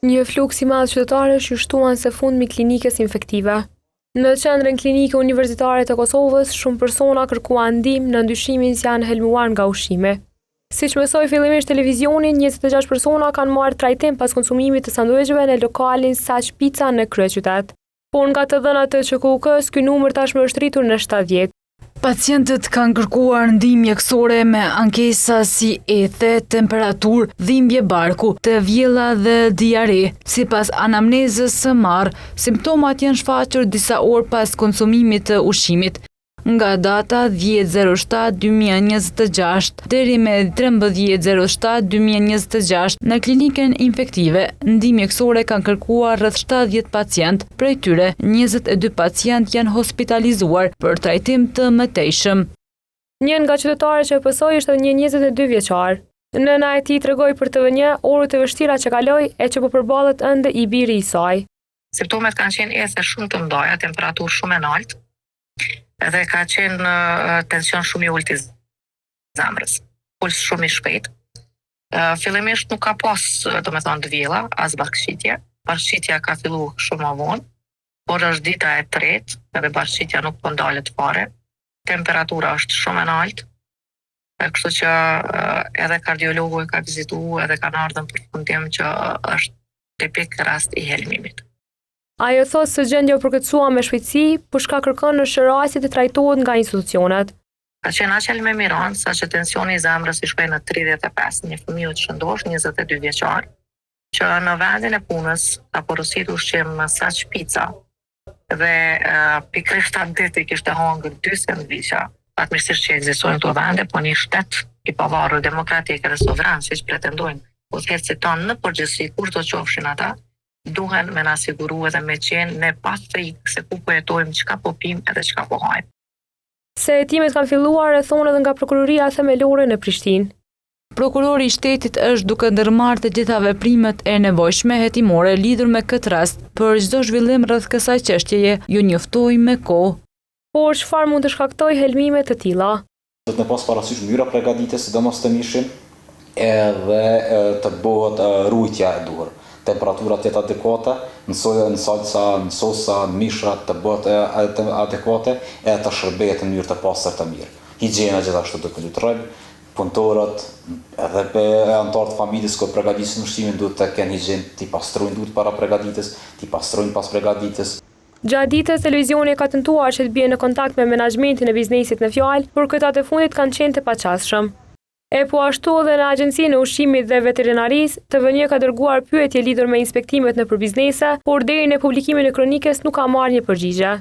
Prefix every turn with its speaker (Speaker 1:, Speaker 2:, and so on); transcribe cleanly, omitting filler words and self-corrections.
Speaker 1: Një fluks i madh qytetarësh ju shtuan së fundmi klinikës infektive. Në qendrën klinike universitare të Kosovës, shumë persona kërkuan ndihmë në ndyshimin se janë helmuar nga ushqimi. Siç mësoi fillimisht televizioni, 26 persona kanë marrë trajtim pas konsumimit të sanduiçeve në lokalin Saq Pizza në kryeqytet. Por nga të dhënat të QKUK-s, ky numër tashmë është rritur në 70.
Speaker 2: Pacientët kanë kërkuar ndihmë mjekësore me ankesa si ethe, temperaturë, dhimbje barku, të vjella dhe diare. Sipas anamnezës së marrë, simptomat janë shfaqur disa orë pas konsumimit të ushqimit. Nga data 10/07/2026 deri me 13/07/2026 në klinikën infektive, ndihmë mjekësore kanë kërkuar rreth 70 pacient, prej tyre 22 pacient janë hospitalizuar për trajtim të mëtejshëm.
Speaker 1: Një nga qytetarët që pësoi është një 22 vjeçar. Nëna e tij tregoi për TV1 orët e vështira që kaloi e që po përballet ende i biri i saj.
Speaker 3: Simptomet kanë qenë ethe shumë të mëdha, temperaturë shumë e lartë, edhe ka qenë tension shumë i ulët i zemrës, puls shumë i shpejt. Fillimisht nuk ka pas, domethënë, dvjella, as bashkëqitje. Bashkëqitja ka filluar shumë më vonë, por është dita e tretë, edhe bashkëqitja nuk po ndalet fare. Temperatura është shumë e lartë, kështu që edhe kardiologu e ka vizituar, edhe kanë ardhur në përfundim që është tipik rast i helmimit.
Speaker 1: Ajo thotë se gjendja u përkeçua me shpejtësi, por çka kërkon në shërasit të trajtohet nga institucionet.
Speaker 3: Ka qenë aq helmimiron sa që tensioni i zemrës i shkoi në 35, një fëmijë të shëndosh, 22 vjeçar, që në vendin e punës ka porositur ushqim në Saq Pizza dhe pikërisht atë ditë kishte hangër 2 sendviça. Fatmirësisht që ekzistojnë këto vende, po një shtet i pavarur demokratik dhe sovran, siç pretendojnë udhëheqësit tonë në përgjithësi, kur do qofshin ata, duhen me na siguru edhe me qenë ne pas frikë se ku po jetojmë, çka po pim edhe çka po hajmë.
Speaker 1: Se hetimet kanë filluar e thonë edhe nga prokuroria themelore në Prishtinë.
Speaker 2: Prokurori i shtetit është duke ndërmarrë të gjitha veprimet e nevojshme hetimore lidhur me këtë rast. Për çdo zhvillim rreth kësaj çështjeje ju njoftoj me kohë.
Speaker 1: Por çfarë mund të shkaktojë helmime të tilla?
Speaker 4: Do të pas parasysh mënyra përgatitjes, sidomos të mishin, edhe të bëhet rujtja e duhur. Temperaturat jetë adekuate, në salsa, në sosa, në mishra të bëhet adekuate, e të shërbehet në mënyrë të pastër të mirë. Higjiena gjithashtu do të lutrojmë, punëtorët edhe anëtarët familjes që përgatisin ushqimin duhet të kenë higjienë, t'i pastrojnë duhet para përgatitjes, t'i pastrojnë pas përgatitjes.
Speaker 1: Gjatë ditës, televizioni ka tentuar që të bie në kontakt me menaxhmentin e biznesit në fjalë, por këta të fundit kanë qenë të paqasshëm. E po ashtu edhe në Agjencinë e Ushqimit dhe Veterinarisë, TV1 ka dërguar pyetje lidhur me inspektimet nëpër biznese, por deri në publikimin e kronikës nuk ka marrë një përgjigje.